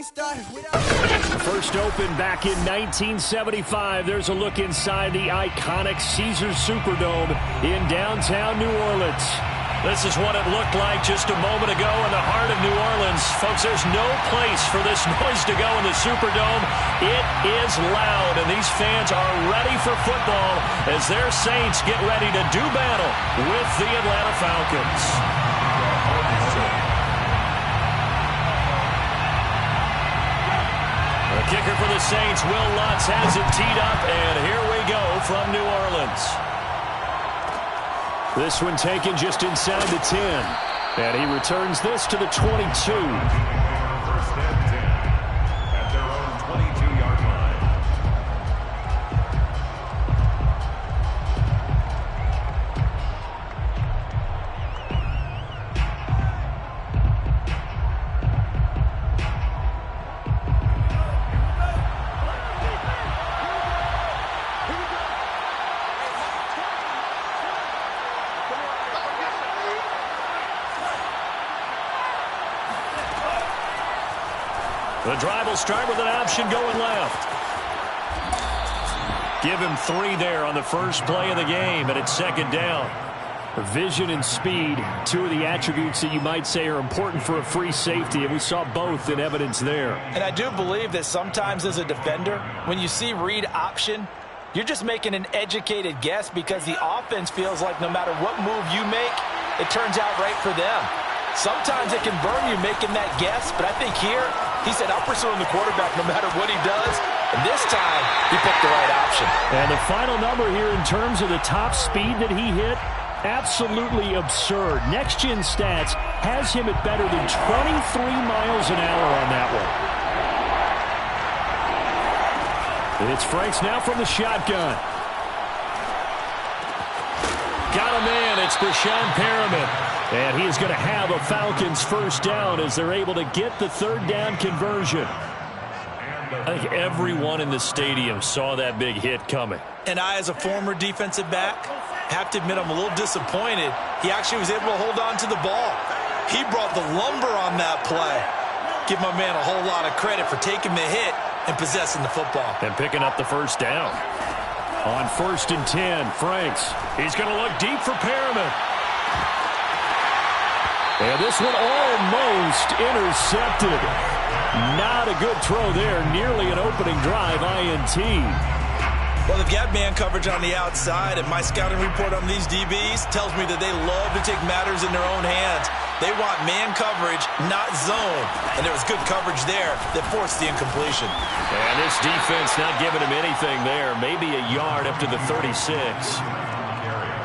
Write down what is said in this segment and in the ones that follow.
First opened back in 1975. There's a look inside the iconic Caesars Superdome in downtown New Orleans. This is what it looked like just a moment ago in the heart of New Orleans. Folks, there's no place for this noise to go in the Superdome. It is loud, and these fans are ready for football as their Saints get ready to do battle with the Atlanta Falcons. The kicker for the Saints, Will Lutz, has it teed up, and here we go from New Orleans. This one taken just inside the 10. And he returns this to the 22. First and 10 at their own 22-yard line. The drive will start with an option going left. Give him 3 there on the first play of the game, and it's second down. Vision and speed, 2 of the attributes that you might say are important for a free safety, and we saw both in evidence there. And I do believe that sometimes as a defender, when you see read option, you're just making an educated guess because the offense feels like no matter what move you make, it turns out right for them. Sometimes it can burn you making that guess, but I think here he said, I'll pursue the quarterback no matter what he does. And this time, he picked the right option. And the final number here in terms of the top speed that he hit, absolutely absurd. Next-gen stats has him at better than 23 miles an hour on that one. It's Franks now from the shotgun. Got a man. It's Brashon Perriman. And he is going to have a Falcons first down as they're able to get the third down conversion. I think everyone in the stadium saw that big hit coming. And I, as a former defensive back, have to admit I'm a little disappointed. He actually was able to hold on to the ball. He brought the lumber on that play. Give my man a whole lot of credit for taking the hit and possessing the football. And picking up the first down. On 1st and 10, Franks. He's going to look deep for Perriman. And this one almost intercepted. Not a good throw there. Nearly an opening drive INT. Well, they've got man coverage on the outside, and my scouting report on these DBs tells me that they love to take matters in their own hands. They want man coverage, not zone. And there was good coverage there that forced the incompletion. And this defense not giving him anything there. Maybe a yard up to the 36.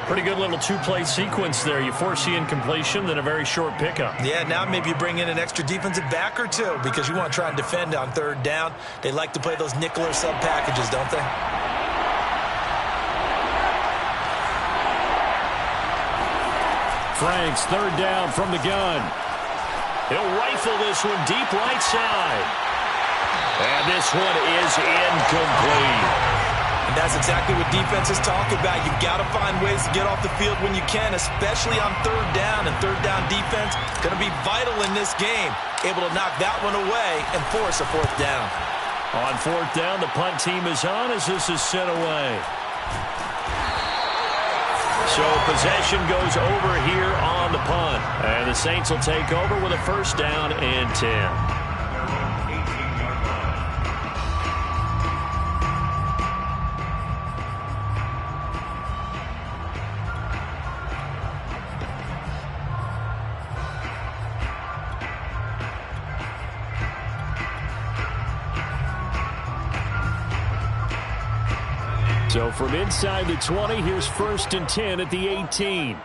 Pretty good little 2-play sequence there. You force the incompletion, then a very short pickup. Yeah, now maybe you bring in an extra defensive back or two because you want to try and defend on third down. They like to play those nickel or sub packages, don't they? Franks, third down from the gun. He'll rifle this one deep right side. And this one is incomplete. And that's exactly what defenses talk about. You've got to find ways to get off the field when you can, especially on third down. And third down defense going to be vital in this game. Able to knock that one away and force a fourth down. On 4th down, the punt team is on as this is sent away. So possession goes over here on the punt. And the Saints will take over with a first down and 10. So from inside the 20, here's 1st and 10 at the 18.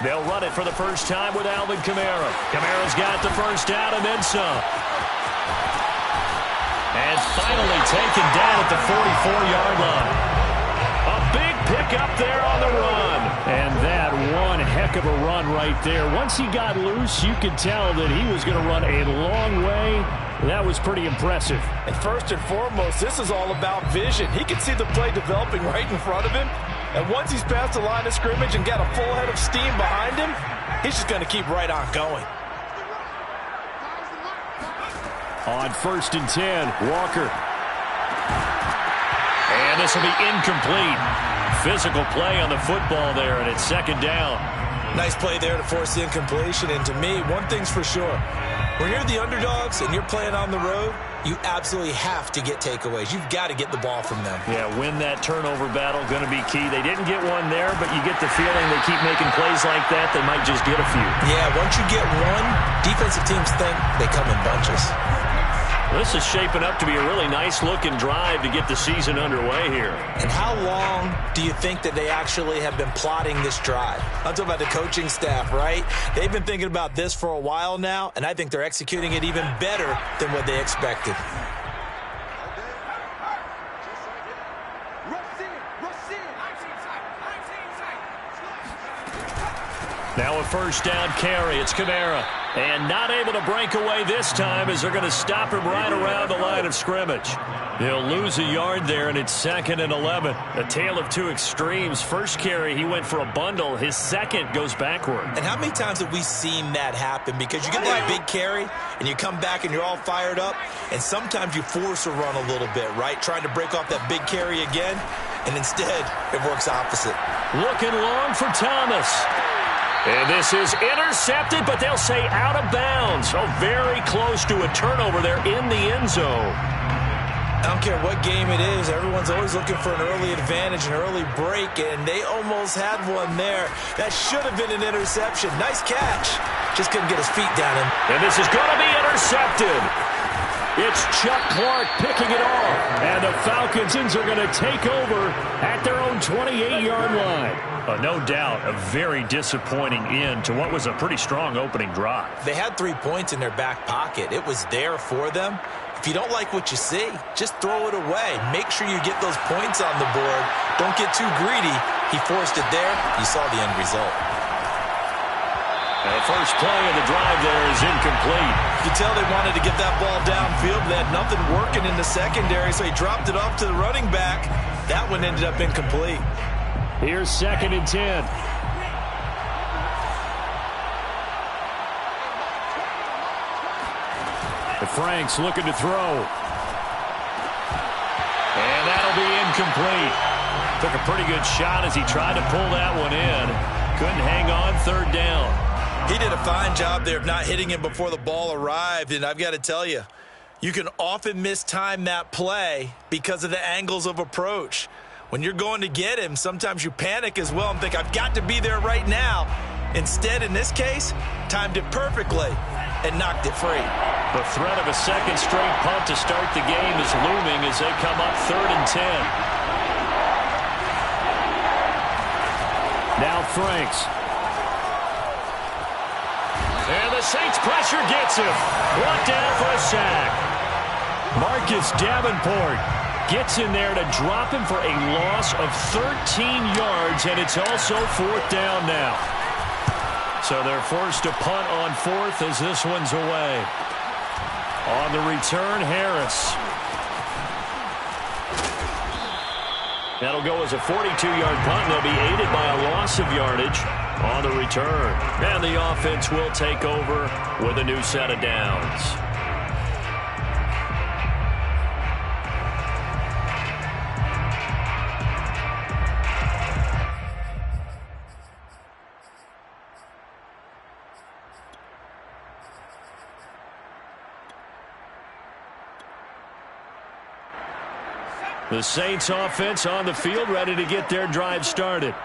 They'll run it for the first time with Alvin Kamara. Kamara's got the first down and then some. And finally taken down at the 44-yard line. A big pickup there on the run. And that one heck of a run right there. Once he got loose, you could tell that he was going to run a long way. That was pretty impressive. And first and foremost, this is all about vision. He could see the play developing right in front of him, And once he's past the line of scrimmage and got a full head of steam behind him, he's just going to keep right on going. On 1st and 10, Walker. And this will be incomplete. Physical play on the football there, and it's 2nd down. Nice play there to force the incompletion. And to me, one thing's for sure. When you're the underdogs and you're playing on the road, you absolutely have to get takeaways. You've got to get the ball from them. Yeah, win that turnover battle, going to be key. They didn't get one there, but you get the feeling they keep making plays like that, they might just get a few. Yeah, once you get one, defensive teams think they come in bunches. This is shaping up to be a really nice-looking drive to get the season underway here. And how long do you think that they actually have been plotting this drive? I'm talking about the coaching staff, right? They've been thinking about this for a while now, and I think they're executing it even better than what they expected. Now a 1st down carry. It's Kamara. And not able to break away this time as they're going to stop him right around the line of scrimmage. They'll lose a yard there, and it's 2nd and 11. A tale of two extremes. First carry, he went for a bundle. His second goes backward. And how many times have we seen that happen? Because you get that big carry, and you come back and you're all fired up, and sometimes you force a run a little bit, right? Trying to break off that big carry again, and instead it works opposite. Looking long for Thomas. And this is intercepted, but they'll say out of bounds. Oh, very close to a turnover there in the end zone. I don't care what game it is. Everyone's always looking for an early advantage, an early break, and they almost had one there. That should have been an interception. Nice catch. Just couldn't get his feet down him. And this is going to be intercepted. It's Chuck Clark picking it off. And the Falcons are going to take over at their own 28-yard line. No doubt a very disappointing end to what was a pretty strong opening drive. They had 3 points in their back pocket. It was there for them. If you don't like what you see, just throw it away. Make sure you get those points on the board. Don't get too greedy. He forced it there. You saw the end result. The first play of the drive there is incomplete. You can tell they wanted to get that ball downfield. They had nothing working in the secondary, so he dropped it off to the running back. That one ended up incomplete. Here's 2nd and 10. The Franks looking to throw. And that'll be incomplete. Took a pretty good shot as he tried to pull that one in. Couldn't hang on. 3rd down. He did a fine job there of not hitting him before the ball arrived, and I've got to tell you, you can often mistime that play because of the angles of approach. When you're going to get him, sometimes you panic as well and think, I've got to be there right now. Instead, in this case, timed it perfectly and knocked it free. The threat of a second straight punt to start the game is looming as they come up 3rd and 10. Now Franks. And the Saints pressure gets him. Brought down for a sack. Marcus Davenport gets in there to drop him for a loss of 13 yards, and it's also 4th down now. So they're forced to punt on 4th as this one's away. On the return, Harris. That'll go as a 42-yard punt, and they'll be aided by a loss of yardage on the return. And the offense will take over with a new set of downs. The Saints offense on the field, ready to get their drive started.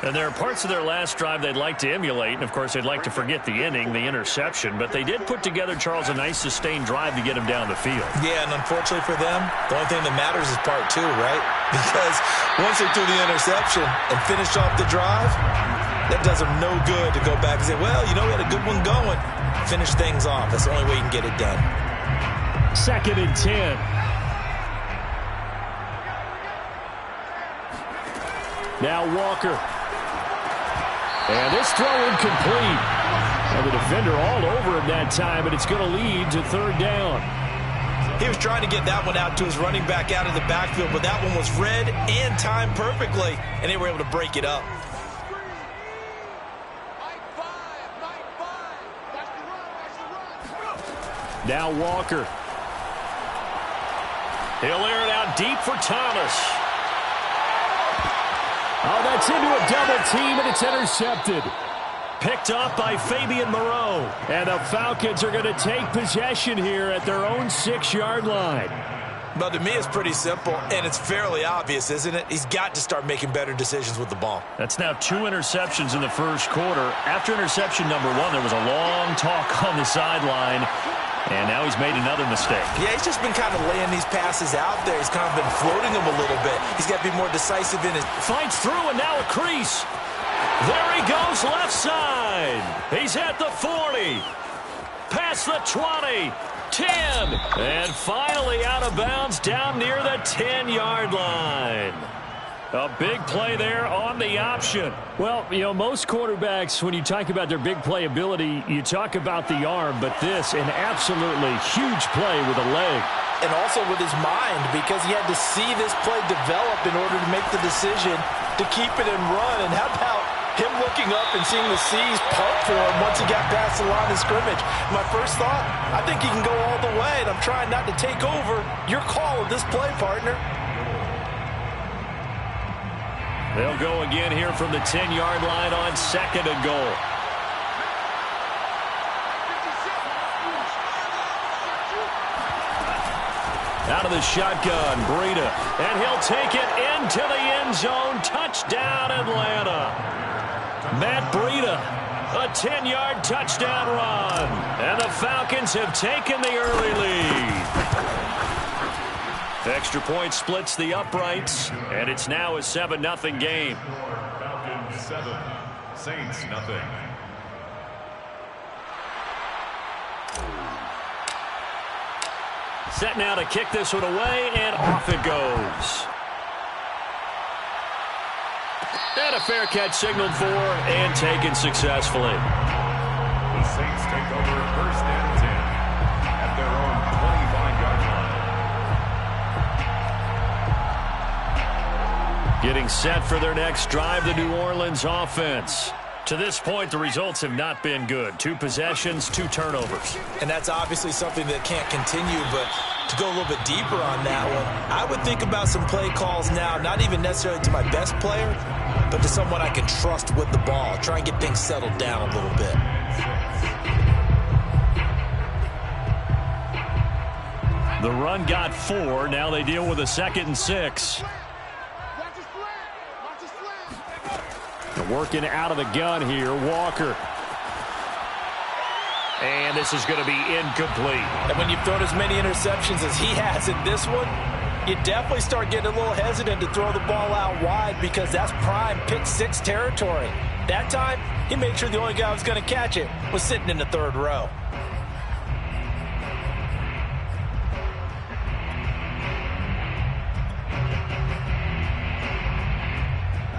And there are parts of their last drive they'd like to emulate, and of course they'd like to forget the inning, the interception, but they did put together, Charles, a nice sustained drive to get him down the field. Yeah, and unfortunately for them, the only thing that matters is part 2, right? Because once they threw the interception and finished off the drive, that does them no good to go back and say, well, you know, we had a good one going. Finish things off. That's the only way you can get it done. 2nd and 10. Now Walker. And this throw incomplete. And the defender all over him that time, but it's going to lead to 3rd down. He was trying to get that one out to his running back out of the backfield, but that one was read and timed perfectly, and they were able to break it up. Now Walker. He'll air it out deep for Thomas. Oh, that's into a double team, and it's intercepted. Picked up by Fabian Moreau. And the Falcons are going to take possession here at their own 6-yard line. Well, to me, it's pretty simple, and it's fairly obvious, isn't it? He's got to start making better decisions with the ball. That's now 2 interceptions in the first quarter. After interception number 1, there was a long talk on the sideline. And now he's made another mistake. Yeah, he's just been kind of laying these passes out there. He's kind of been floating them a little bit. He's got to be more decisive in his... Fights through, and now a crease. There he goes, left side. He's at the 40. Past the 20. 10. And finally out of bounds down near the 10-yard line. A big play there on the option. Well, you know, most quarterbacks, when you talk about their big playability, you talk about the arm, but this, an absolutely huge play with a leg. And also with his mind, because he had to see this play develop in order to make the decision to keep it and run. And how about him looking up and seeing the C's pump for him once he got past the line of scrimmage? My first thought, I think he can go all the way, and I'm trying not to take over your call of this play, partner. They'll go again here from the 10-yard line on 2nd and goal. Out of the shotgun, Breida, and he'll take it into the end zone. Touchdown, Atlanta. Matt Breida, a 10-yard touchdown run. And the Falcons have taken the early lead. Extra point splits the uprights, and it's now a 7-0 game. Falcons 7, Saints 0. Set now to kick this one away, and off it goes. And a fair catch signaled for and taken successfully. The Saints take over 1st and 10 at their own 25-yard line. Getting set for their next drive, the New Orleans offense. To this point, the results have not been good. 2 possessions, 2 turnovers. And that's obviously something that can't continue, but to go a little bit deeper on that one, I would think about some play calls now, not even necessarily to my best player, but to someone I can trust with the ball. Try and get things settled down a little bit. The run got 4. Now they deal with a 2nd and 6. Working out of the gun here, Walker. And this is going to be incomplete. And when you've thrown as many interceptions as he has in this one, you definitely start getting a little hesitant to throw the ball out wide because that's prime pick 6 territory. That time, he made sure the only guy who was going to catch it was sitting in the 3rd row.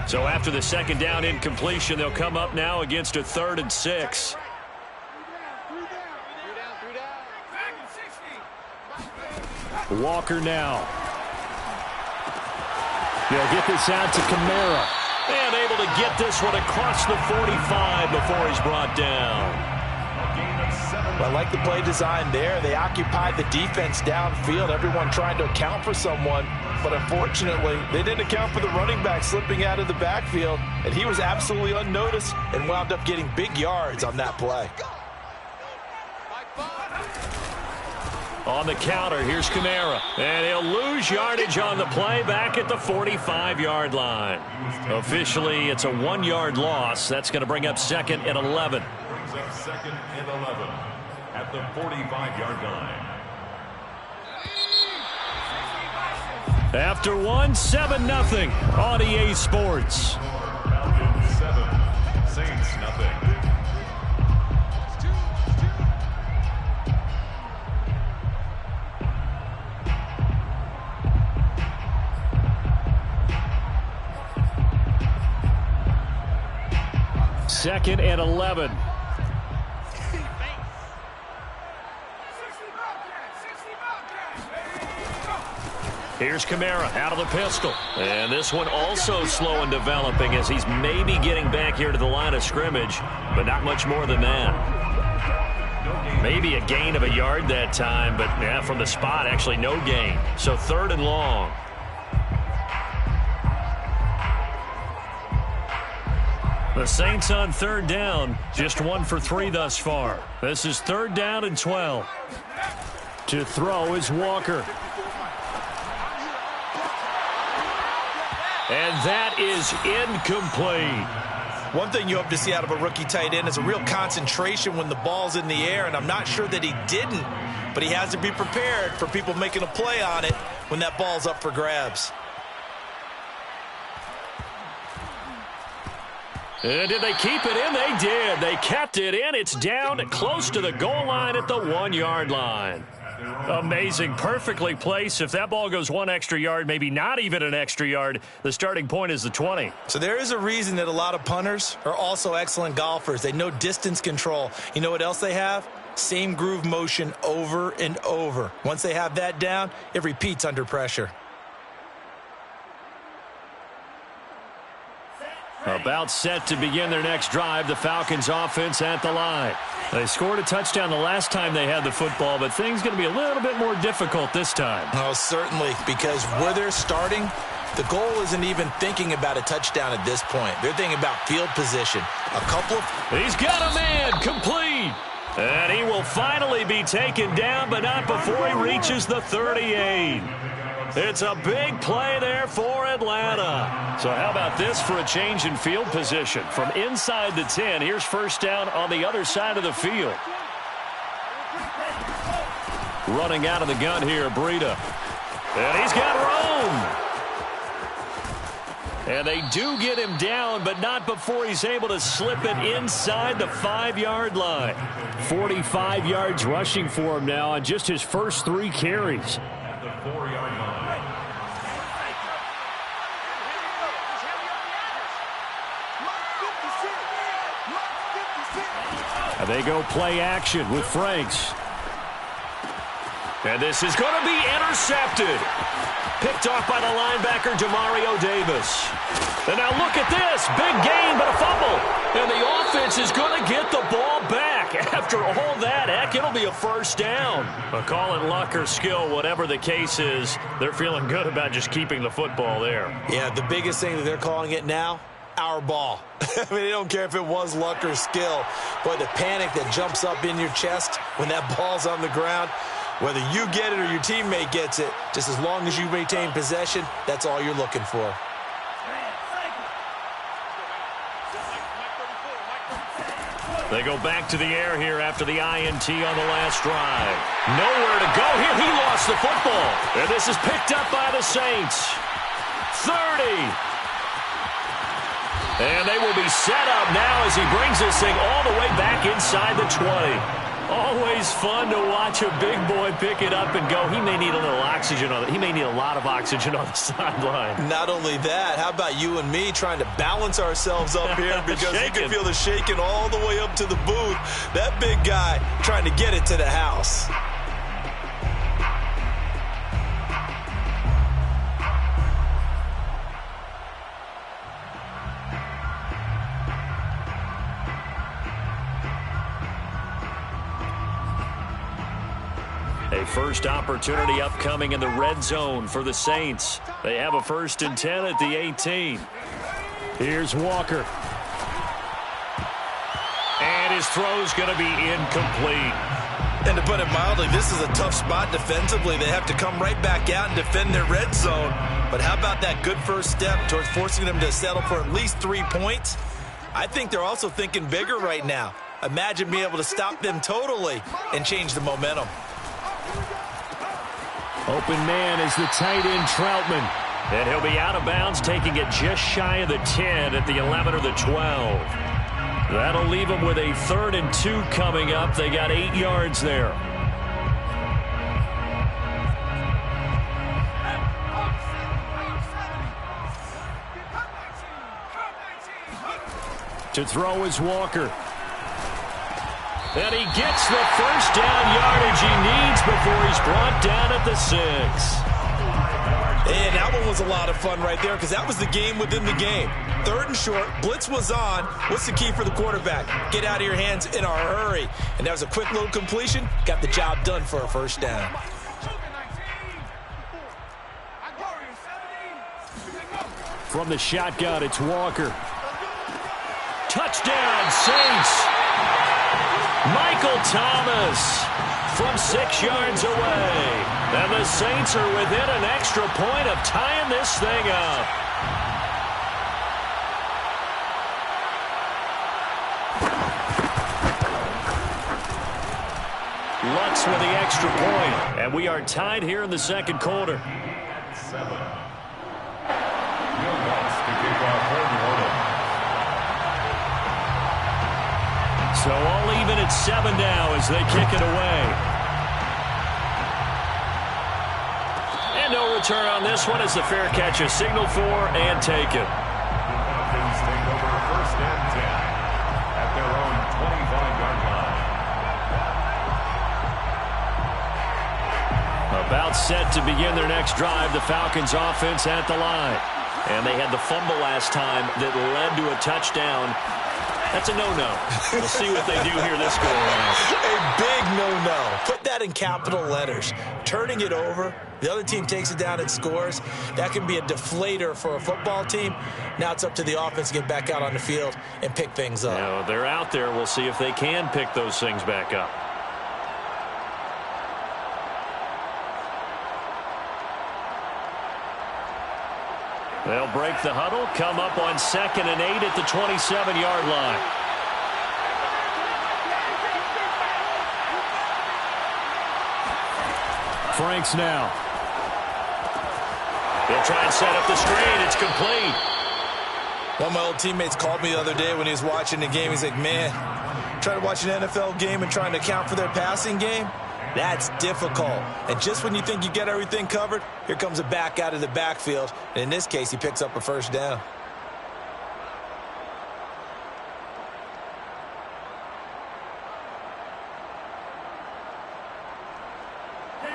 So after the 2nd down incompletion, they'll come up now against a 3rd and 6. Walker now. They'll get this out to Kamara. And able to get this one across the 45 before he's brought down. I like the play design there. They occupied the defense downfield, everyone trying to account for someone. But unfortunately, they didn't account for the running back slipping out of the backfield. And he was absolutely unnoticed and wound up getting big yards on that play. On the counter, here's Kamara. And he'll lose yardage on the play back at the 45-yard line. Officially, it's a 1-yard loss. That's going to bring up 2nd and 11. Brings up 2nd and 11 at the 45-yard line. After 7-0 on EA Sports. Falcons 7, Saints 0. Second and 11. Here's Kamara out of the pistol. And this one also slow and developing as he's maybe getting back here to the line of scrimmage, but not much more than that. Maybe a gain of a yard that time, but yeah, from the spot, actually no gain. So 3rd and long. The Saints on 3rd down, just 1 for 3 thus far. This is 3rd down and 12. To throw is Walker. And that is incomplete. One thing you hope to see out of a rookie tight end is a real concentration when the ball's in the air, and I'm not sure that he didn't, but he has to be prepared for people making a play on it when that ball's up for grabs. And did they keep it in? They did. They kept it in. It's down close to the goal line at the 1-yard line. Amazing. Perfectly placed. If that ball goes 1 extra yard, maybe not even an extra yard, the starting point is the 20. So there is a reason that a lot of punters are also excellent golfers. They know distance control. You know what else they have? Same groove motion over and over. Once they have that down, it repeats under pressure. About set to begin their next drive, the Falcons offense at the line. They scored a touchdown the last time they had the football, but things going to be a little bit more difficult this time. Oh, certainly, because where they're starting, the goal isn't even thinking about a touchdown at this point. They're thinking about field position. He's got a man, complete. And he will finally be taken down, but not before he reaches the 38. It's a big play there for Atlanta. So how about this for a change in field position? From inside the 10, here's 1st down on the other side of the field. Running out of the gun here, Breida. And he's got room. And they do get him down, but not before he's able to slip it inside the 5-yard line. 45 yards rushing for him now on just his first 3 carries. The 4-yard line. They go play action with Franks. And this is going to be intercepted. Picked off by the linebacker, Demario Davis. And now look at this. Big gain, but a fumble. And the offense is going to get the ball back. After all that, heck, it'll be a 1st down. But call it luck or skill, whatever the case is, they're feeling good about just keeping the football there. Yeah, the biggest thing that they're calling it now, our ball. I mean, they don't care if it was luck or skill. Boy, the panic that jumps up in your chest when that ball's on the ground, whether you get it or your teammate gets it, just as long as you maintain possession, that's all you're looking for. They go back to the air here after the INT on the last drive. Nowhere to go here. He lost the football. And this is picked up by the Saints. 30. And they will be set up now as he brings this thing all the way back inside the 20. Always fun to watch a big boy pick it up and go. He may need a little oxygen on it. He may need a lot of oxygen on the sideline. Not only that, how about you and me trying to balance ourselves up here because you can feel the shaking all the way up to the booth. That big guy trying to get it to the house. A first opportunity upcoming in the red zone for the Saints. They have a 1st and 10 at the 18. Here's Walker. And his throw's going to be incomplete. And to put it mildly, this is a tough spot defensively. They have to come right back out and defend their red zone. But how about that good first step towards forcing them to settle for at least 3 points? I think they're also thinking bigger right now. Imagine being able to stop them totally and change the momentum. Open man is the tight end, Troutman. And he'll be out of bounds, taking it just shy of the 10 at the 11 or the 12. That'll leave them with a 3rd and 2 coming up. They got 8 yards there. To throw is Walker. And he gets the 1st down yardage he needs before he's brought down at the 6. And that one was a lot of fun right there because that was the game within the game. 3rd and short, blitz was on. What's the key for the quarterback? Get out of your hands in a hurry. And that was a quick little completion. Got the job done for a first down. From the shotgun, it's Walker. Touchdown, Saints. Michael Thomas from 6 yards away. And the Saints are within an extra point of tying this thing up. Lutz with the extra point. And we are tied here in the second quarter. 7. Will Lutz to kick off for New Orleans. So all even at 7 now as they kick it away. And no return on this one as the fair catch is signaled for and taken. The Falcons take over 1st and 10 at their own 25-yard line. About set to begin their next drive, the Falcons offense at the line. And they had the fumble last time that led to a touchdown. That's a no-no. We'll see what they do here this go around. A big no-no. Put that in capital letters. Turning it over, the other team takes it down and scores. That can be a deflator for a football team. Now it's up to the offense to get back out on the field and pick things up. Now, they're out there. We'll see if they can pick those things back up. They'll break the huddle, come up on 2nd and 8 at the 27-yard line. Franks now. They'll try and set up the screen. It's complete. One of my old teammates called me the other day when he was watching the game. He's like, man, trying to watch an NFL game and trying to account for their passing game? That's difficult. And just when you think you get everything covered, here comes a back out of the backfield. And in this case, he picks up a first down.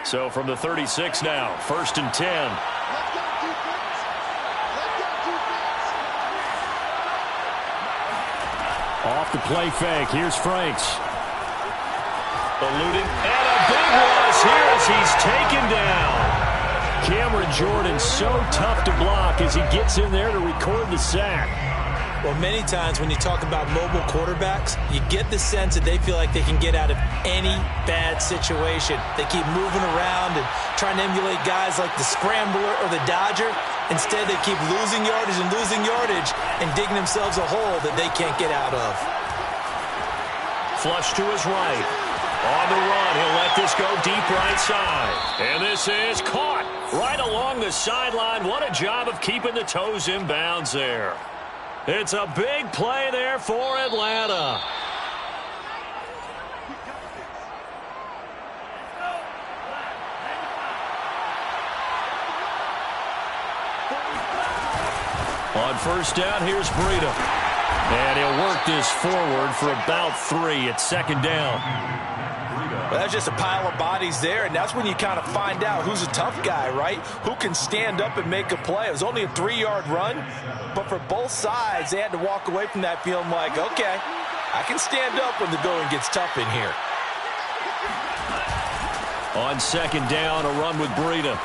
So from the 36 now, 1st and 10. Off the play fake. Here's Franks. Eluding. And a big loss here as he's taken down. Cameron Jordan so tough to block as he gets in there to record the sack. Well, many times when you talk about mobile quarterbacks, you get the sense that they feel like they can get out of any bad situation. They keep moving around and trying to emulate guys like the Scrambler or the Dodger. Instead, they keep losing yardage and digging themselves a hole that they can't get out of. Flush to his right. On the run, he'll let this go deep right side. And this is caught right along the sideline. What a job of keeping the toes in bounds there. It's a big play there for Atlanta. On 1st down, here's Breida. And he'll work this forward for about 3 at 2nd down. Well, that's just a pile of bodies there, and that's when you kind of find out who's a tough guy, right? Who can stand up and make a play. It was only a 3-yard run, but for both sides, they had to walk away from that feeling like, okay, I can stand up when the going gets tough in here. On 2nd down, a run with Breida.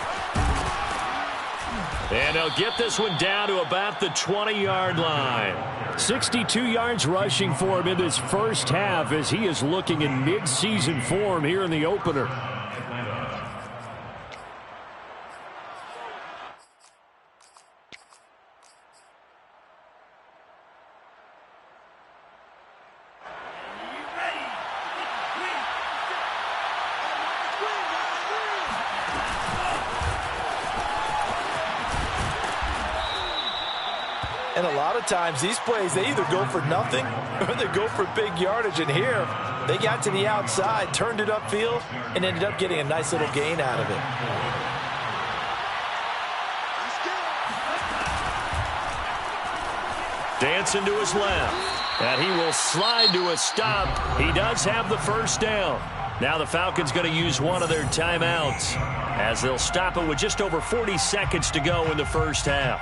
And they'll get this one down to about the 20-yard line. 62 yards rushing for him in this first half as he is looking in mid-season form here in the opener. And a lot of times, these plays, they either go for nothing or they go for big yardage. And here, they got to the outside, turned it upfield, and ended up getting a nice little gain out of it. Dancing to his left. And he will slide to a stop. He does have the first down. Now the Falcons going to use one of their timeouts as they'll stop it with just over 40 seconds to go in the first half.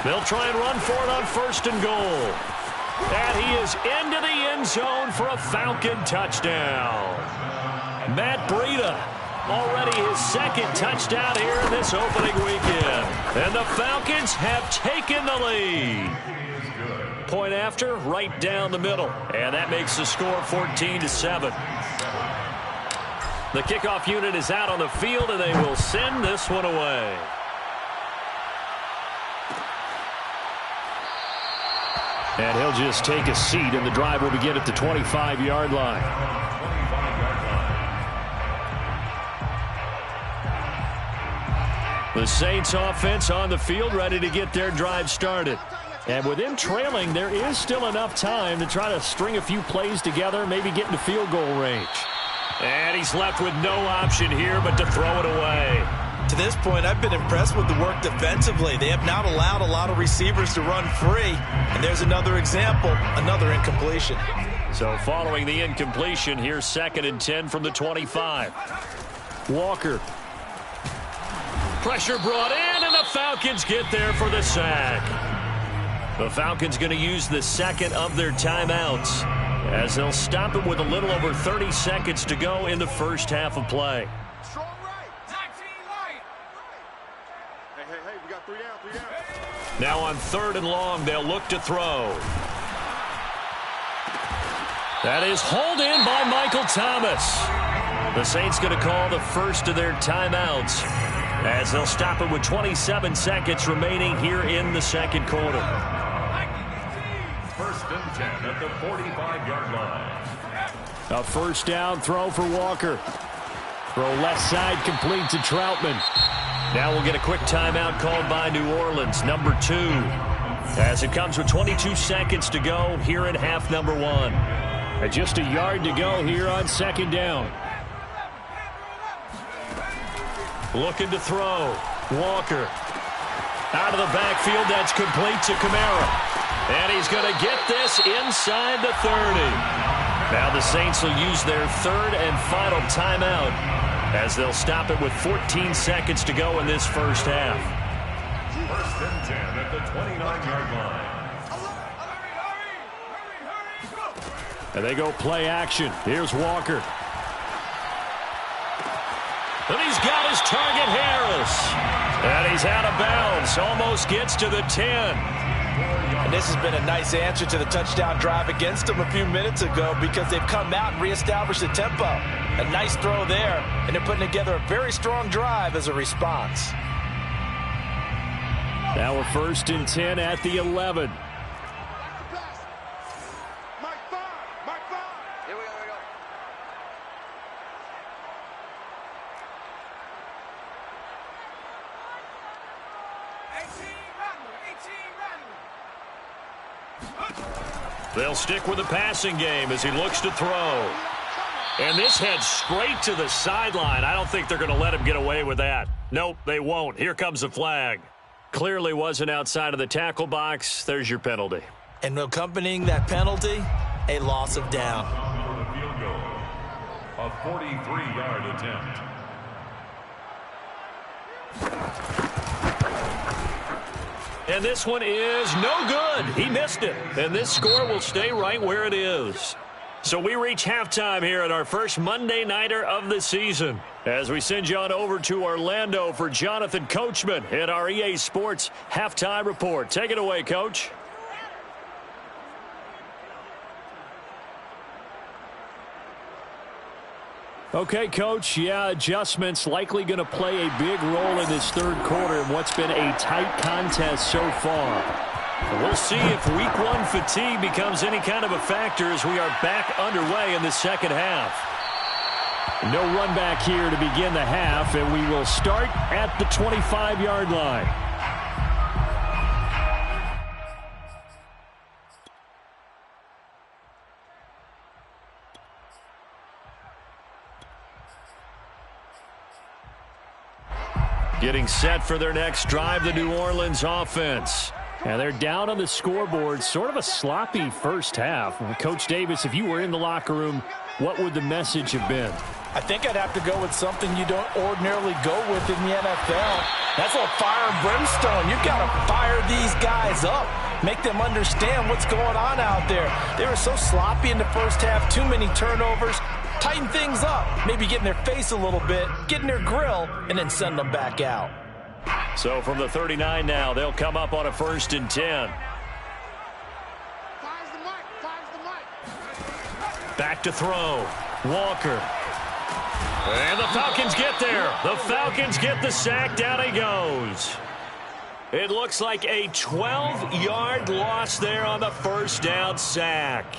They'll try and run for it on 1st and goal. And he is into the end zone for a Falcon touchdown. Matt Breida, already his 2nd touchdown here in this opening weekend. And the Falcons have taken the lead. Point after, right down the middle. And that makes the score 14-7. The kickoff unit is out on the field, and they will send this one away. And he'll just take a seat, and the drive will begin at the 25-yard line. The Saints offense on the field, ready to get their drive started. And with him trailing, there is still enough time to try to string a few plays together, maybe get into field goal range. And he's left with no option here but to throw it away. To this point, I've been impressed with the work defensively. They have not allowed a lot of receivers to run free. And there's another example, another incompletion. So following the incompletion, here's 2nd and 10 from the 25. Walker. Pressure brought in, and the Falcons get there for the sack. The Falcons going to use the 2nd of their timeouts as they'll stop it with a little over 30 seconds to go in the first half of play. Now on 3rd and long, they'll look to throw. That is hauled in by Michael Thomas. The Saints going to call the first of their timeouts as they'll stop it with 27 seconds remaining here in the 2nd quarter. 1st and 10 at the 45-yard line. A 1st down throw for Walker. Throw left side complete to Troutman. Now we'll get a quick timeout called by New Orleans, number 2. As it comes with 22 seconds to go here in half number 1. And just a yard to go here on 2nd down. Looking to throw. Walker. Out of the backfield, that's complete to Kamara. And he's going to get this inside the 30. Now the Saints will use their 3rd and final timeout as they'll stop it with 14 seconds to go in this first half. 1st and 10 at the 29-yard line. And they go play action. Here's Walker. And he's got his target, Harris. And he's out of bounds. Almost gets to the 10. And this has been a nice answer to the touchdown drive against them a few minutes ago because they've come out and reestablished the tempo. A nice throw there, and they're putting together a very strong drive as a response. Now we're 1st and 10 at the 11. They'll stick with the passing game as he looks to throw. And this heads straight to the sideline. I don't think they're going to let him get away with that. Nope, they won't. Here comes the flag. Clearly wasn't outside of the tackle box. There's your penalty. And accompanying that penalty, a loss of down. For the field goal, a 43-yard attempt. And this one is no good. He missed it. And this score will stay right where it is. So we reach halftime here at our first Monday Nighter of the season as we send you on over to Orlando for Jonathan Coachman at our EA Sports Halftime Report. Take it away, Coach. Okay, Coach. Yeah, adjustments likely going to play a big role in this 3rd quarter in what's been a tight contest so far. We'll see if week 1 fatigue becomes any kind of a factor as we are back underway in the 2nd half. No run back here to begin the half, and we will start at the 25-yard line. Getting set for their next drive, the New Orleans offense. And they're down on the scoreboard, sort of a sloppy first half. Coach Davis, if you were in the locker room, what would the message have been? I think I'd have to go with something you don't ordinarily go with in the NFL. That's a fire and brimstone. You've got to fire these guys up. Make them understand what's going on out there. They were so sloppy in the first half, too many turnovers. Tighten things up, maybe get in their face a little bit, get in their grill, and then send them back out. So from the 39 now, they'll come up on a 1st and 10. Back to throw. Walker. And the Falcons get there. The Falcons get the sack. Down he goes. It looks like a 12-yard loss there on the first down sack.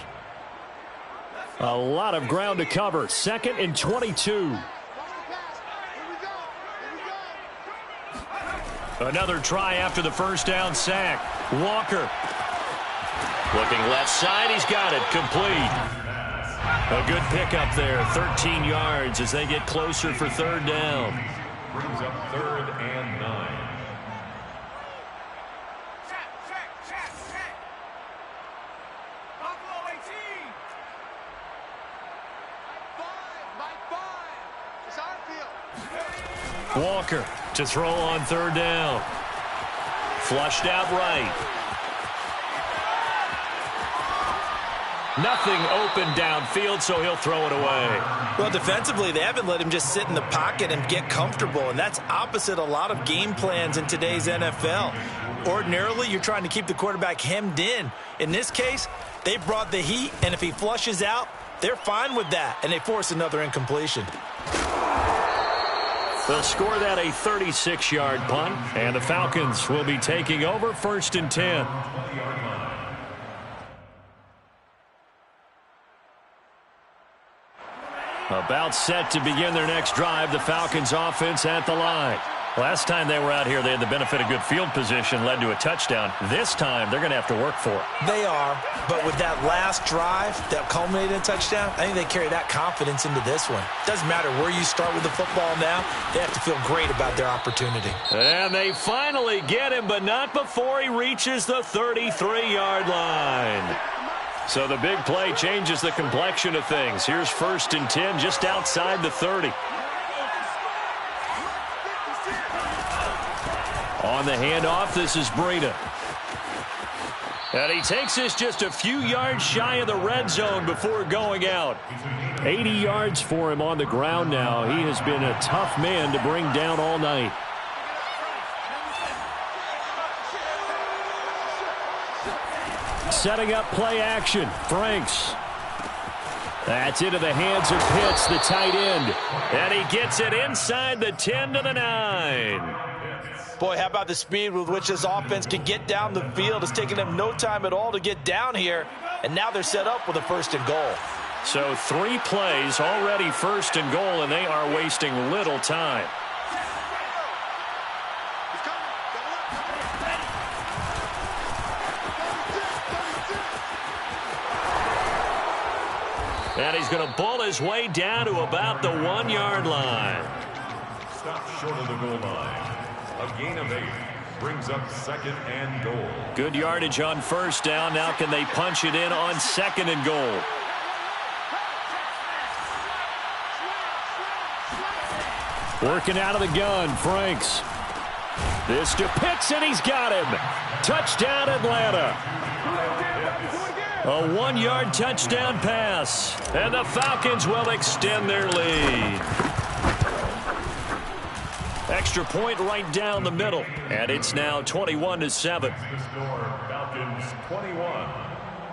A lot of ground to cover. 2nd and 22. Another try after the first down sack. Walker. Looking left side. He's got it. Complete. A good pickup there. 13 yards as they get closer for 3rd down. Brings up 3rd and 9. Walker to throw on 3rd down. Flushed out right. Nothing open downfield, so he'll throw it away. Well, defensively, they haven't let him just sit in the pocket and get comfortable, and that's opposite a lot of game plans in today's NFL. Ordinarily, you're trying to keep the quarterback hemmed in. In this case, they brought the heat, and if he flushes out, they're fine with that, and they force another incompletion. They'll score that a 36-yard punt, and the Falcons will be taking over 1st and 10. About set to begin their next drive, the Falcons offense at the line. Last time they were out here, they had the benefit of good field position, led to a touchdown. This time, they're going to have to work for it. They are, but with that last drive that culminated in a touchdown, I think they carry that confidence into this one. Doesn't matter where you start with the football now, they have to feel great about their opportunity. And they finally get him, but not before he reaches the 33-yard line. So the big play changes the complexion of things. Here's 1st and 10 just outside the 30. On the handoff, this is Breida. And he takes this just a few yards shy of the red zone before going out. 80 yards for him on the ground now. He has been a tough man to bring down all night. Setting up play action. Franks. That's into the hands of Pitts, the tight end. And he gets it inside the 10 to the 9. Boy, how about the speed with which this offense can get down the field? It's taken them no time at all to get down here, and now they're set up with a 1st and goal. So 3 plays, already 1st and goal, and they are wasting little time. And he's going to bull his way down to about the 1-yard line. Stop short of the goal line. A gain of 8 brings up 2nd and goal. Good yardage on 1st down. Now can they punch it in on 2nd and goal? Working out of the gun, Franks. This to Pitts, and he's got him. Touchdown, Atlanta. A 1-yard touchdown pass. And the Falcons will extend their lead. Extra point right down the middle. And it's now 21-7. The score, Falcons 21,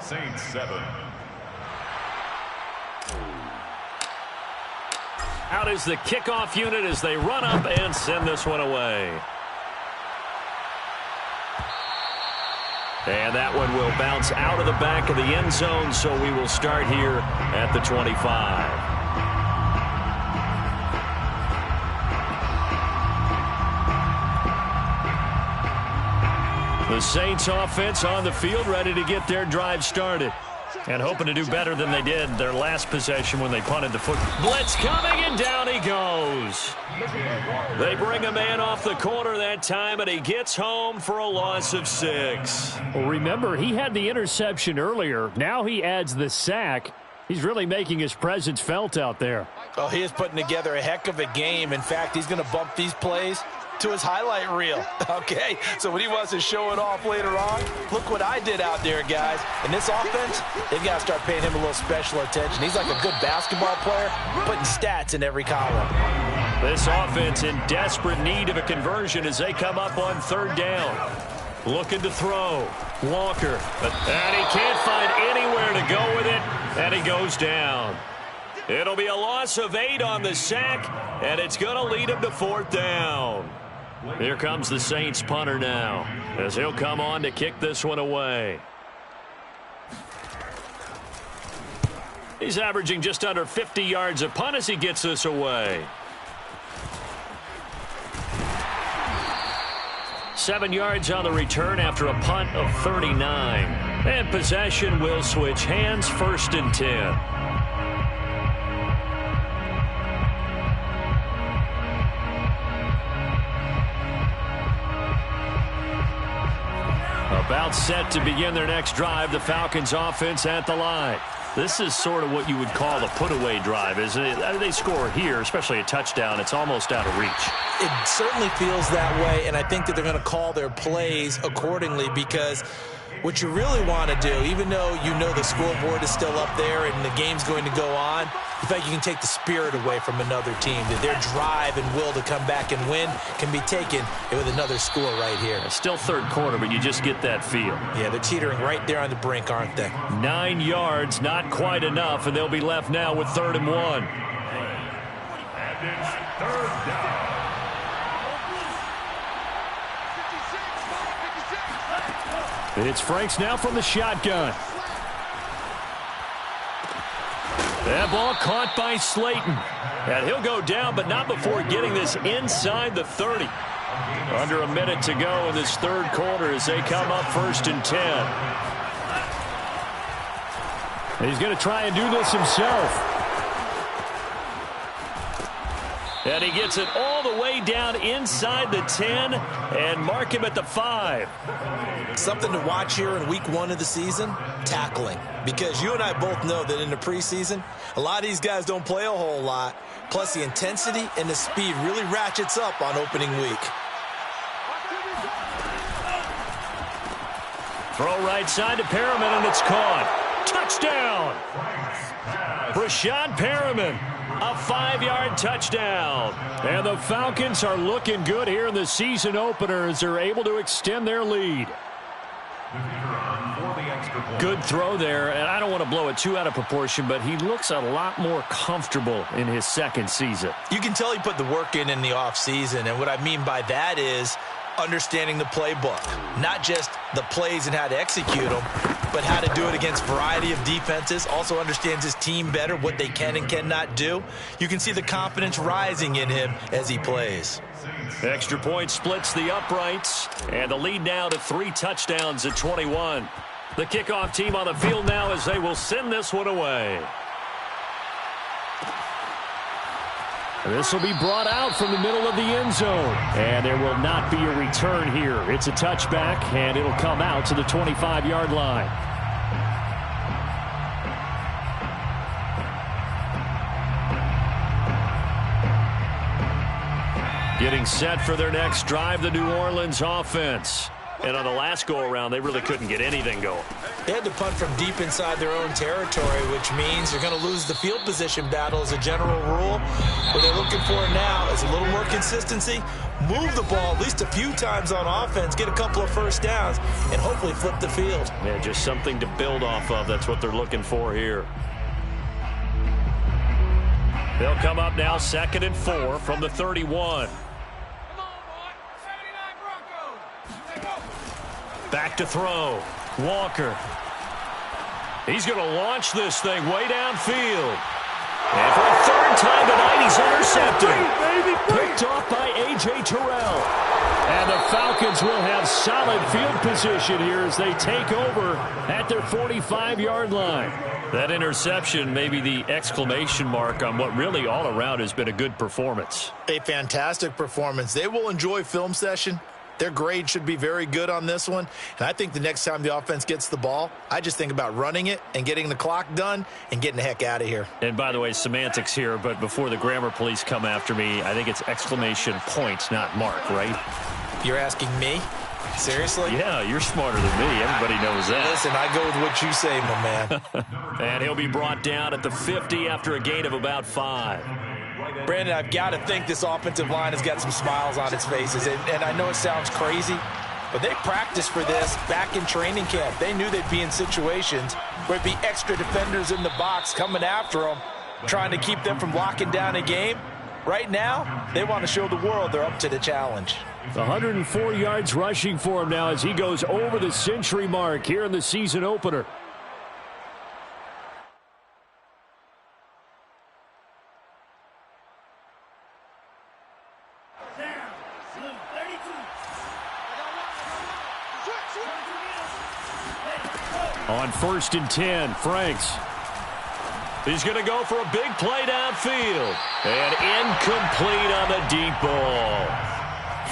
Saints 7. Out is the kickoff unit as they run up and send this one away. And that one will bounce out of the back of the end zone, so we will start here at the 25. The Saints offense on the field, ready to get their drive started. And hoping to do better than they did their last possession when they punted the foot. Blitz coming, and down he goes. They bring a man off the corner that time, and he gets home for a loss of 6. Well, remember, he had the interception earlier. Now he adds the sack. He's really making his presence felt out there. Oh, he is putting together a heck of a game. In fact, he's going to bump these plays to his highlight reel. Okay, so when he wants to show it off later on, look what I did out there, guys. In this offense, they've got to start paying him a little special attention. He's like a good basketball player, putting stats in every column. This offense in desperate need of a conversion as they come up on 3rd down. Looking to throw. Walker. And he can't find anywhere to go with it, and he goes down. It'll be a loss of 8 on the sack, and it's going to lead him to 4th down. Here comes the Saints punter now, as he'll come on to kick this one away. He's averaging just under 50 yards a punt as he gets this away. 7 yards on the return after a punt of 39. And possession will switch hands, 1st and 10. About set to begin their next drive, the Falcons offense at the line. This is sort of what you would call a put-away drive, isn't it? They score here, especially a touchdown. It's almost out of reach. It certainly feels that way, and I think that they're going to call their plays accordingly because what you really want to do, even though you know the scoreboard is still up there and the game's going to go on, in fact, you can take the spirit away from another team. That their drive and will to come back and win can be taken with another score right here. It's still 3rd quarter, but you just get that feel. Yeah, they're teetering right there on the brink, aren't they? 9 yards, not quite enough, and they'll be left now with 3rd and 1. And it's 3rd down. It's Franks now from the shotgun. That ball caught by Slayton. And he'll go down, but not before getting this inside the 30. Under a minute to go in this 3rd quarter as they come up 1st and 10. He's going to try and do this himself. And he gets it all the way down inside the 10 and mark him at the 5. Something to watch here in week 1 of the season, tackling. Because you and I both know that in the preseason, a lot of these guys don't play a whole lot. Plus the intensity and the speed really ratchets up on opening week. Throw right side to Perriman, and it's caught. Touchdown! Rashad Perriman. A 5-yard touchdown. And the Falcons are looking good here in the season opener as they're able to extend their lead. Good throw there, and I don't want to blow it too out of proportion, but he looks a lot more comfortable in his 2nd season. You can tell he put the work in the offseason, and what I mean by that is understanding the playbook. Not just the plays and how to execute them, but how to do it against a variety of defenses. Also understands his team better, what they can and cannot do. You can see the confidence rising in him as he plays. Extra point splits the uprights, and the lead now to 3 touchdowns at 21. The kickoff team on the field now as they will send this one away. This will be brought out from the middle of the end zone. And there will not be a return here. It's a touchback, and it'll come out to the 25-yard line. Getting set for their next drive, the New Orleans offense. And on the last go-around, they really couldn't get anything going. They had to punt from deep inside their own territory, which means they're going to lose the field position battle as a general rule. What they're looking for now is a little more consistency, move the ball at least a few times on offense, get a couple of 1st downs, and hopefully flip the field. Yeah, just something to build off of. That's what they're looking for here. They'll come up now 2nd and 4 from the 31. Back to throw. Walker. He's going to launch this thing way downfield. And for a third time tonight he's intercepted. Picked off by A.J. Terrell. And the Falcons will have solid field position here as they take over at their 45-yard line. That interception may be the exclamation mark on what really all around has been a good performance. A fantastic performance. They will enjoy film session. Their grade should be very good on this one. And I think the next time the offense gets the ball, I just think about running it and getting the clock done and getting the heck out of here. And by the way, semantics here, but before the grammar police come after me, I think it's exclamation point, not mark, right? You're asking me? Seriously? Yeah, you're smarter than me. Everybody knows that. Listen, I go with what you say, my man. And he'll be brought down at the 50 after a gain of about 5. Brandon, I've got to think this offensive line has got some smiles on its faces. And I know it sounds crazy, but they practiced for this back in training camp. They knew they'd be in situations where it'd be extra defenders in the box coming after them, trying to keep them from locking down a game. Right now, they want to show the world they're up to the challenge. 104 yards rushing for him now as he goes over the century mark here in the season opener. On 1st and 10, Franks. He's going to go for a big play downfield. And incomplete on the deep ball.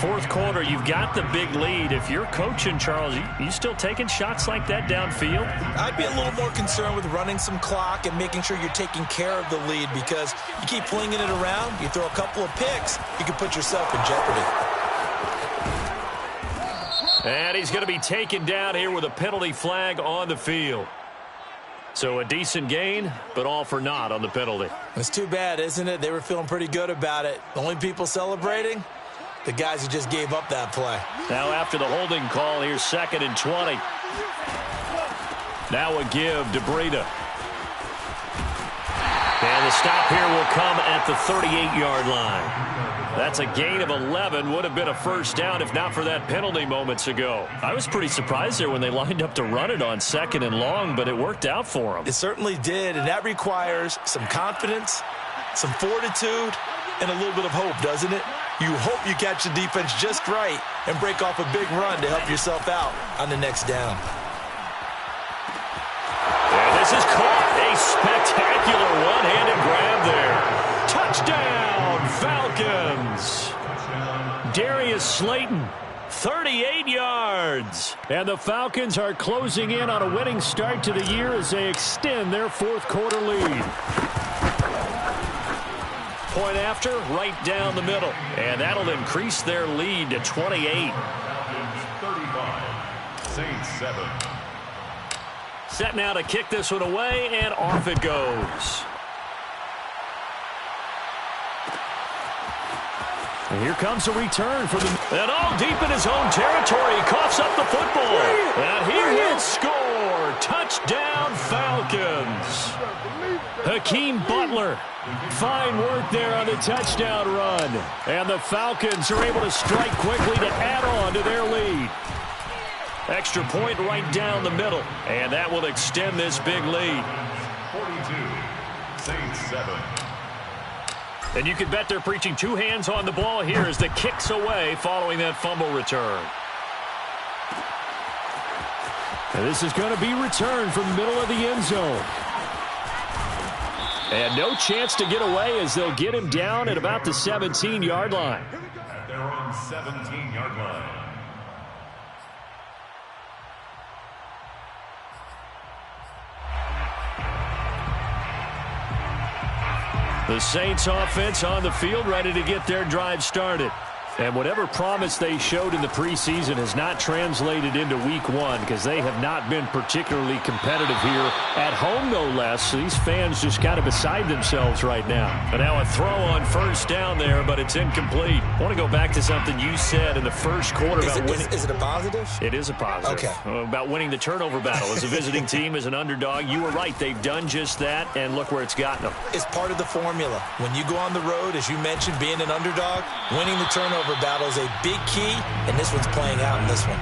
Fourth quarter, you've got the big lead. If you're coaching, Charles, you still taking shots like that downfield? I'd be a little more concerned with running some clock and making sure you're taking care of the lead, because you keep flinging it around, you throw a couple of picks, you can put yourself in jeopardy. And he's going to be taken down here with a penalty flag on the field. So a decent gain, but all for naught on the penalty. It's too bad, isn't it? They were feeling pretty good about it. The only people celebrating, the guys who just gave up that play. Now after the holding call, here's 2nd and 20. Now a give to Breida. And the stop here will come at the 38-yard line. That's a gain of 11. Would have been a first down if not for that penalty moments ago. I was pretty surprised there when they lined up to run it on 2nd and long, but it worked out for them. It certainly did, and that requires some confidence, some fortitude, and a little bit of hope, doesn't it? You hope you catch the defense just right and break off a big run to help yourself out on the next down. And this is caught. A spectacular one-handed grab there. Touchdown, Falcons. Darius Slayton, 38 yards. And the Falcons are closing in on a winning start to the year as they extend their fourth quarter lead. Point after, right down the middle. And that'll increase their lead to 28. 35. Saints 7. Set now to kick this one away, and off it goes. And here comes a return for the... And all deep in his own territory, he coughs up the football. And he will score. Touchdown, Falcons. Hakeem Butler. Fine work there on the touchdown run. And the Falcons are able to strike quickly to add on to their lead. Extra point right down the middle. And that will extend this big lead. 42. Saints 7. And you can bet they're preaching two hands on the ball here as the kick's away following that fumble return. And this is going to be returned from the middle of the end zone. And no chance to get away as they'll get him down at about the 17-yard line. At their own 17-yard line. The Saints offense on the field, ready to get their drive started. And whatever promise they showed in the preseason has not translated into week one because they have not been particularly competitive here at home, no less. So these fans just kind of beside themselves right now. But now a throw on first down there, but it's incomplete. I want to go back to something you said in the first quarter about winning. Is it a positive? It is a positive. Okay. About winning the turnover battle. As a visiting team, as an underdog, you were right. They've done just that, and look where it's gotten them. It's part of the formula. When you go on the road, as you mentioned, being an underdog, winning the turnover battle is a big key, and this one's playing out in this one.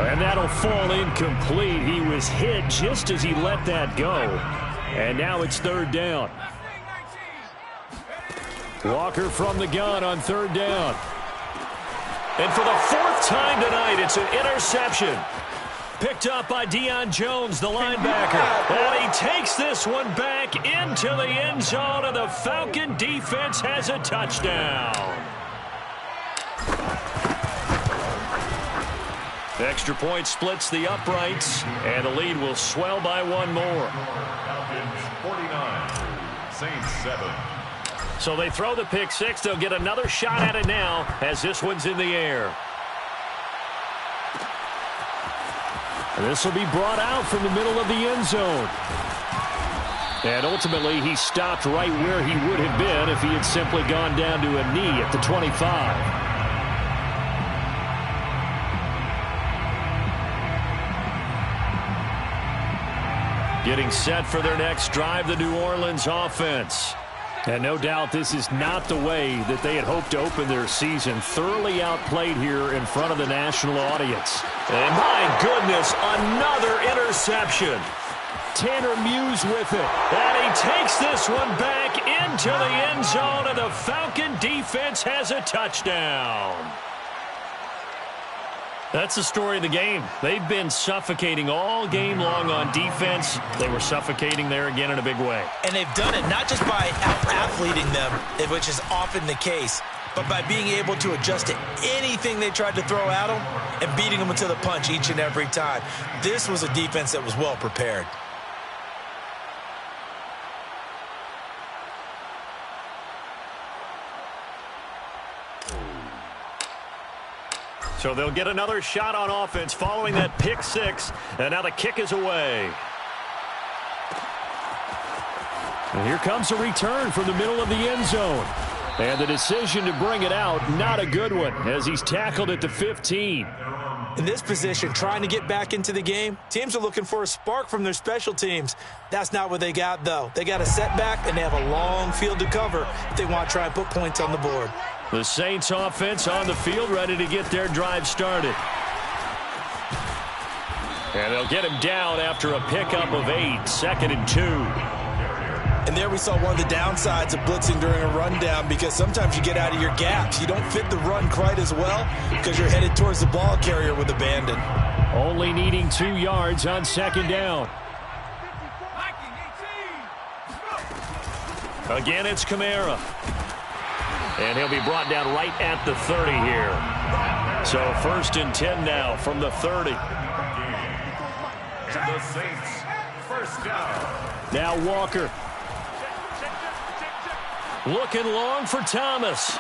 And that'll fall incomplete. He was hit just as he let that go. And now it's third down. Walker from the gun on third down. And for the fourth time tonight, it's an interception. Picked up by Deion Jones, the linebacker. And he takes this one back into the end zone, and the Falcon defense has a touchdown. Extra point splits the uprights, and the lead will swell by one more. Falcons 49, Saints 7. So they throw the pick six. They'll get another shot at it now as this one's in the air. And this will be brought out from the middle of the end zone. And ultimately, he stopped right where he would have been if he had simply gone down to a knee at the 25. Getting set for their next drive, the New Orleans offense. And no doubt this is not the way that they had hoped to open their season. Thoroughly outplayed here in front of the national audience. And my goodness, another interception. Tanner Muse with it. And he takes this one back into the end zone, and the Falcon defense has a touchdown. That's the story of the game. They've been suffocating all game long on defense. They were suffocating there again in a big way. And they've done it not just by out-athleting them, which is often the case, but by being able to adjust to anything they tried to throw at them and beating them to the punch each and every time. This was a defense that was well prepared. So they'll get another shot on offense following that pick six. And now the kick is away. And here comes a return from the middle of the end zone. And the decision to bring it out, not a good one, as he's tackled at the 15. In this position, trying to get back into the game, teams are looking for a spark from their special teams. That's not what they got, though. They got a setback, and they have a long field to cover if they want to try and put points on the board. The Saints offense on the field, ready to get their drive started. And they'll get him down after a pickup of 8, 2nd and 2. And there we saw one of the downsides of blitzing during a rundown, because sometimes you get out of your gaps. You don't fit the run quite as well because you're headed towards the ball carrier with abandon. Only needing 2 yards on 2nd down. Again, it's Kamara. And he'll be brought down right at the 30 here. So 1st and 10 now from the 30. And the Saints, 1st down. Now Walker. Looking long for Thomas.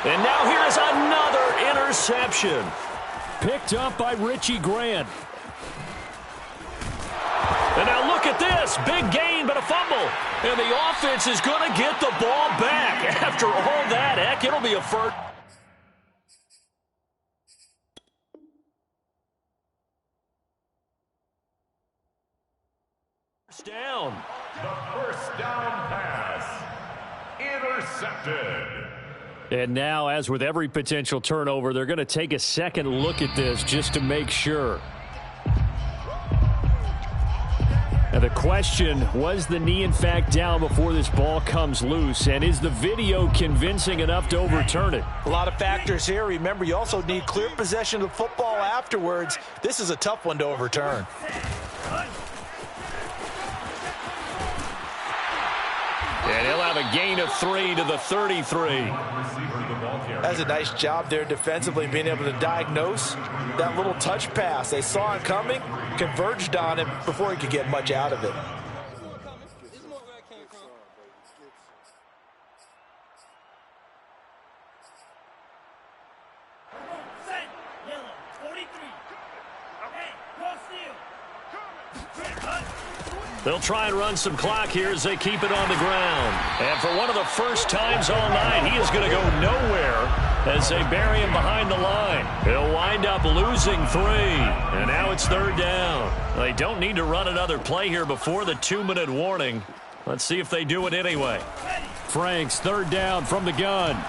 And now here's another interception. Picked up by Richie Grant. And now look at this. Big gain, but a fumble. And the offense is going to get the ball back. After all that, heck, it'll be a first down. The 1st down pass. Intercepted. And now, as with every potential turnover, they're going to take a second look at this just to make sure. Now the question, was the knee in fact down before this ball comes loose? And is the video convincing enough to overturn it? A lot of factors here. Remember, you also need clear possession of the football afterwards. This is a tough one to overturn. And he'll have a gain of 3 to the 33. That's a nice job there defensively, being able to diagnose that little touch pass. They saw it coming, converged on him before he could get much out of it. They'll try and run some clock here as they keep it on the ground. And for one of the first times all night, he is going to go nowhere as they bury him behind the line. He'll wind up losing 3. And now it's 3rd down. They don't need to run another play here before the 2-minute warning. Let's see if they do it anyway. Franks, 3rd down from the gun.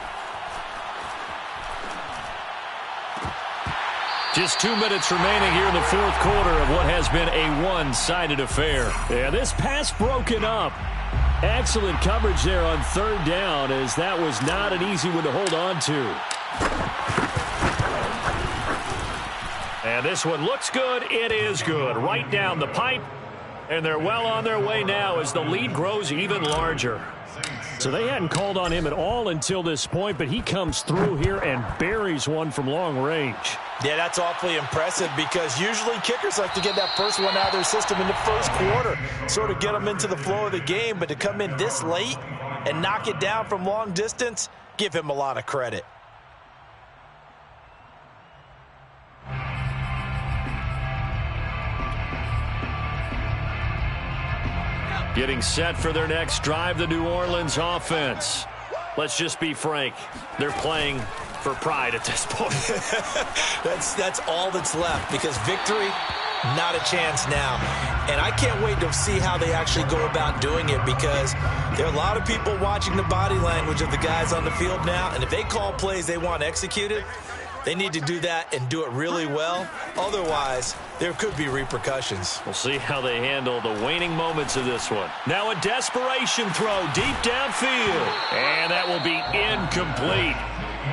Just 2 minutes remaining here in the 4th quarter of what has been a one-sided affair. Yeah, this pass broken up. Excellent coverage there on third down, as that was not an easy one to hold on to. And this one looks good. It is good. Right down the pipe. And they're well on their way now as the lead grows even larger. So they hadn't called on him at all until this point, but he comes through here and buries one from long range. Yeah, that's awfully impressive because usually kickers like to get that first one out of their system in the first quarter, sort of get them into the flow of the game, but to come in this late and knock it down from long distance, give him a lot of credit. Getting set for their next drive, the New Orleans offense. Let's just be frank. They're playing for pride at this point. That's all that's left because victory, not a chance now. And I can't wait to see how they actually go about doing it because there are a lot of people watching the body language of the guys on the field now. And if they call plays they want executed, they need to do that and do it really well. Otherwise, there could be repercussions. We'll see how they handle the waning moments of this one. Now a desperation throw deep downfield. And that will be incomplete.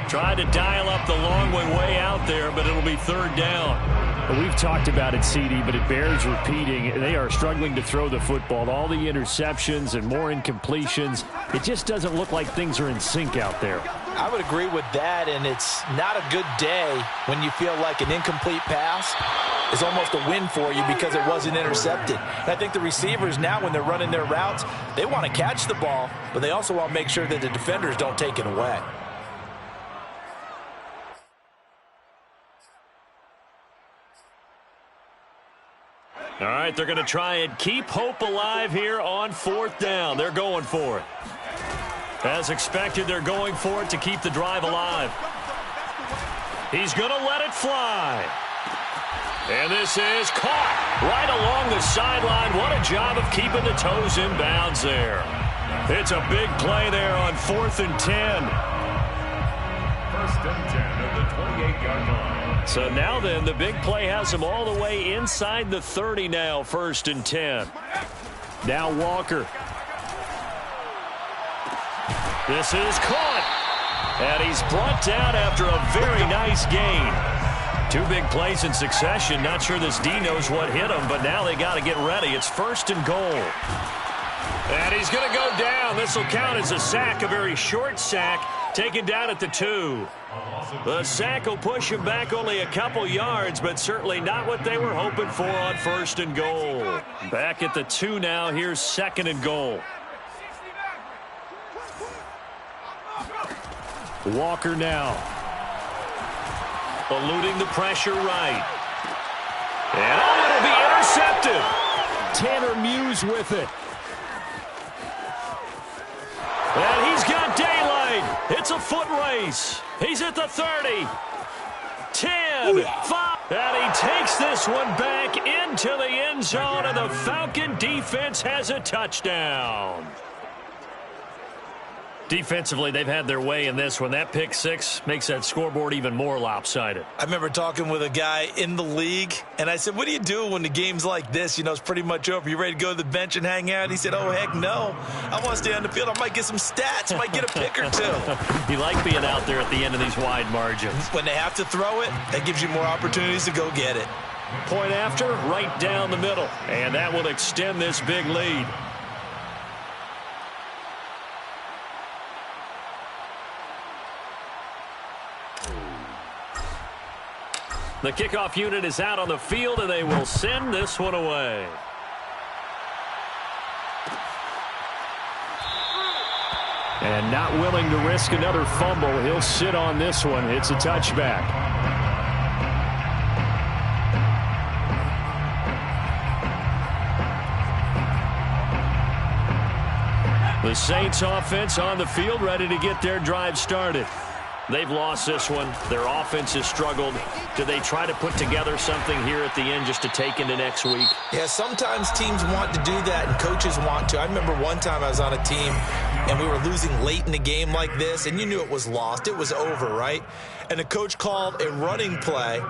Tried to dial up the long one way out there, but it'll be third down. We've talked about it, CD, but it bears repeating. They are struggling to throw the football. All the interceptions and more incompletions. It just doesn't look like things are in sync out there. I would agree with that, and it's not a good day when you feel like an incomplete pass is almost a win for you because it wasn't intercepted. And I think the receivers now, when they're running their routes, they want to catch the ball, but they also want to make sure that the defenders don't take it away. All right, they're going to try and keep hope alive here on fourth down. They're going for it. As expected, they're going for it to keep the drive alive. He's going to let it fly. And this is caught right along the sideline. What a job of keeping the toes in bounds there. It's a big play there on 4th and 10. First and 10 at the 28-yard line. So now then, the big play has them all the way inside the 30 now, 1st and 10. Now Walker. This is caught. And he's brought down after a very nice gain. 2 big plays in succession. Not sure this D knows what hit him, but now they got to get ready. It's 1st and goal. And he's going to go down. This will count as a sack, a very short sack, taken down at the 2. The sack will push him back only a couple yards, but certainly not what they were hoping for on 1st and goal. Back at the 2 now. Here's 2nd and goal. Walker now. Eluding the pressure right. And it'll be intercepted. Tanner Muse with it. And he's got daylight. It's a foot race. He's at the 30. 10, 5. And he takes this one back into the end zone, and the Falcon defense has a touchdown. Defensively, they've had their way in this one. That pick 6 makes that scoreboard even more lopsided. I remember talking with a guy in the league, and I said, what do you do when the game's like this? You know, it's pretty much over. You ready to go to the bench and hang out? He said, oh, heck no. I want to stay on the field. I might get some stats. I might get a pick or 2. You like being out there at the end of these wide margins. When they have to throw it, that gives you more opportunities to go get it. Point after, right down the middle. And that will extend this big lead. The kickoff unit is out on the field, and they will send this one away. And not willing to risk another fumble, he'll sit on this one. It's a touchback. The Saints offense on the field, ready to get their drive started. They've lost this one. Their offense has struggled. Do they try to put together something here at the end just to take into next week? Yeah, sometimes teams want to do that and coaches want to. I remember one time I was on a team and we were losing late in the game like this, and you knew it was lost. It was over, right? And the coach called a running play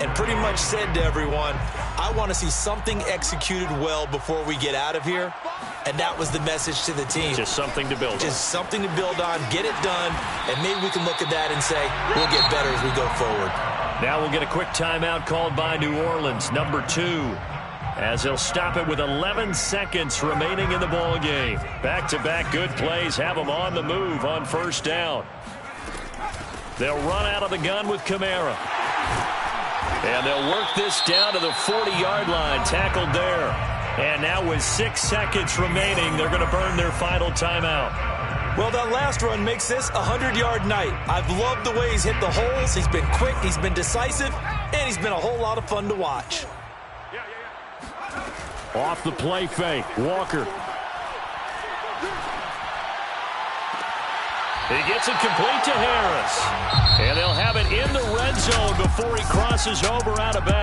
and pretty much said to everyone, I want to see something executed well before we get out of here. and that was the message to the team. Just something to build on. Just something to build on, get it done, and maybe we can look at that and say, we'll get better as we go forward. Now we'll get a quick timeout called by New Orleans, number 2, as they'll stop it with 11 seconds remaining in the ball game. Back-to-back good plays have them on the move on first down. They'll run out of the gun with Kamara. And they'll work this down to the 40-yard line, tackled there. And now with 6 seconds remaining, they're going to burn their final timeout. Well, that last run makes this a 100-yard night. I've loved the way he's hit the holes. He's been quick, he's been decisive, and he's been a whole lot of fun to watch. Off the play fake, Walker. He gets it complete to Harris. And they'll have it in the red zone before he crosses over out of bounds.